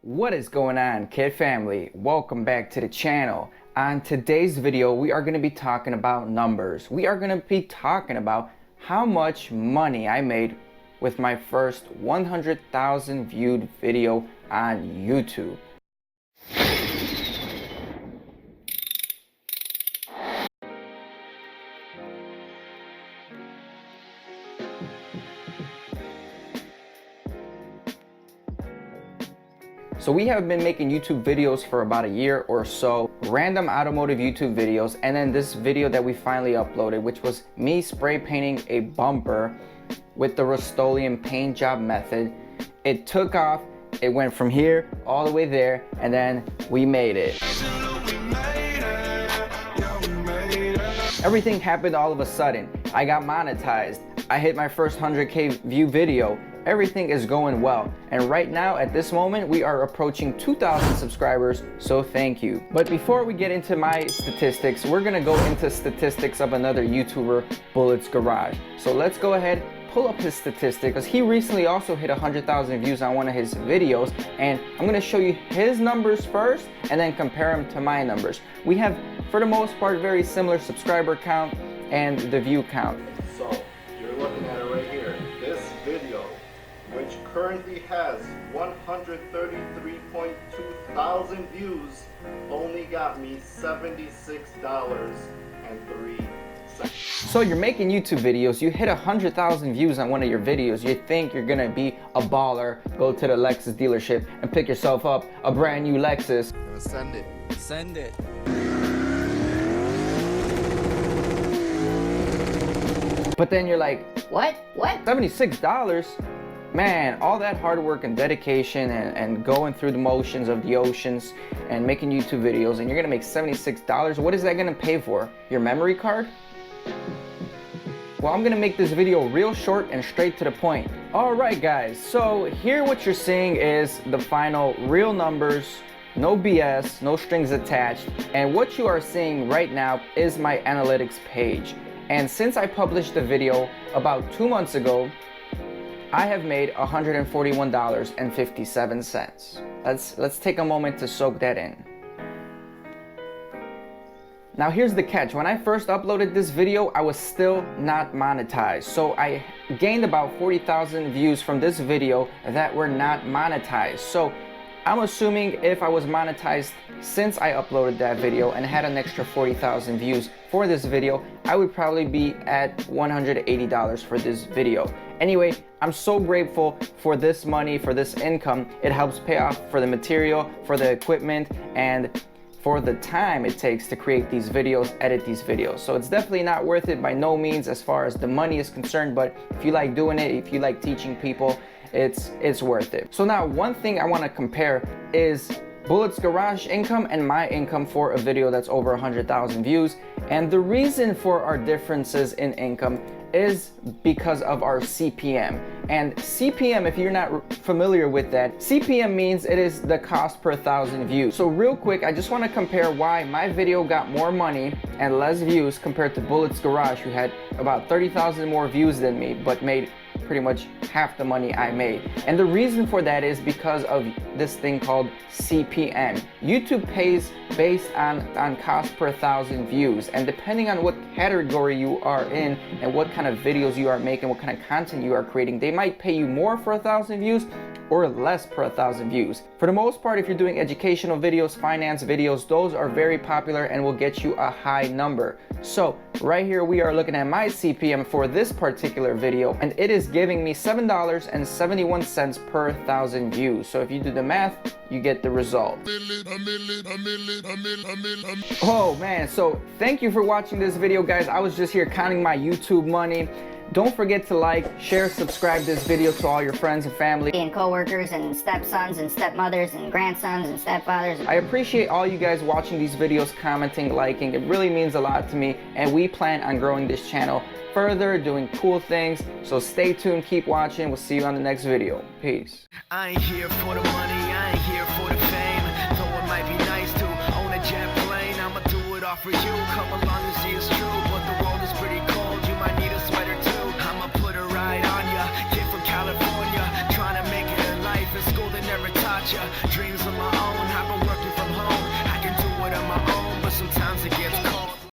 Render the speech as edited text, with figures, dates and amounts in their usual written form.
What is going on, kid family? Welcome back to the channel. On today's video, we are going to be talking about numbers. We are going to be talking about how much money I made with my first 100,000 viewed video on YouTube. So we have been making YouTube videos for about a year or so, random automotive YouTube videos, and then this video that we finally uploaded, which was me spray painting a bumper with the Rust-Oleum paint job method. It took off, it went from here all the way there, and then we made it. Everything happened all of a sudden. I got monetized. I hit my first 100K view video. Everything is going well, and right now at this moment we are approaching 2,000 subscribers, so thank you. But before we get into my statistics, we're gonna go into statistics of another YouTuber, Bullet's Garage. So let's go ahead, pull up his statistics, because he recently also hit 100,000 views on one of his videos, and I'm gonna show you his numbers first and then compare them to my numbers. We have, for the most part, very similar subscriber count and the view count. So you're looking at it right here. This video, which currently has 133.2 thousand views, only got me $76.03. So you're making YouTube videos, you hit 100,000 views on one of your videos, you think you're gonna be a baller, go to the Lexus dealership and pick yourself up a brand new Lexus. Send it. Send it. But then you're like, What? $76? Man, all that hard work and dedication and going through the motions of the oceans and making YouTube videos, and you're gonna make $76? What is that gonna pay for? Your memory card? Well, I'm gonna make this video real short and straight to the point. Alright guys, so here what you're seeing is the final real numbers, no BS, no strings attached, and what you are seeing right now is my analytics page. And since I published the video about 2 months ago, I have made $141.57. Let's take a moment to soak that in. Now here's the catch. When I first uploaded this video, I was still not monetized. So I gained about 40,000 views from this video that were not monetized. So I'm assuming if I was monetized since I uploaded that video and had an extra 40,000 views for this video, I would probably be at $180 for this video. Anyway, I'm so grateful for this money, for this income. It helps pay off for the material, for the equipment, and for the time it takes to create these videos, edit these videos. So it's definitely not worth it by no means as far as the money is concerned, but if you like doing it, if you like teaching people, it's worth it. So now one thing I want to compare is Bullet's Garage income and my income for a video that's over 100,000 views. And the reason for our differences in income is because of our CPM. And CPM, if you're not familiar with that, CPM means it is the cost per 1,000 views. So real quick, I just want to compare why my video got more money and less views compared to Bullet's Garage, who had about 30,000 more views than me, but made pretty much half the money I made. And the reason for that is because of this thing called CPM. YouTube pays based on cost per 1,000 views, and depending on what category you are in and what kind of videos you are making, what kind of content you are creating, they might pay you more for 1,000 views or less per 1,000 views. For the most part, if you're doing educational videos, finance videos, those are very popular and will get you a high number. So right here we are looking at my CPM for this particular video, and it is giving me $7.71 per 1,000 views. So if you do the math, you get the result. Oh man, so thank you for watching this video, guys. I was just here counting my YouTube money. Don't forget to like, share, subscribe this video to all your friends and family. And co-workers and stepsons and stepmothers and grandsons and stepfathers. I appreciate all you guys watching these videos, commenting, liking. It really means a lot to me, and we plan on growing this channel further, doing cool things. So stay tuned, keep watching. We'll see you on the next video. Peace. I ain't here for the money, I ain't here for the fame. Though it might be nice to own a jet plane, I'ma do it all for you. Come along and see it's true, but the world is pretty cold. You might need a sweater too. I'ma put a ride on ya. Kid from California, trying to make it in life. In school they never taught ya dreams of my own. I've been working from home, I can do it on my own, but sometimes it gets cold.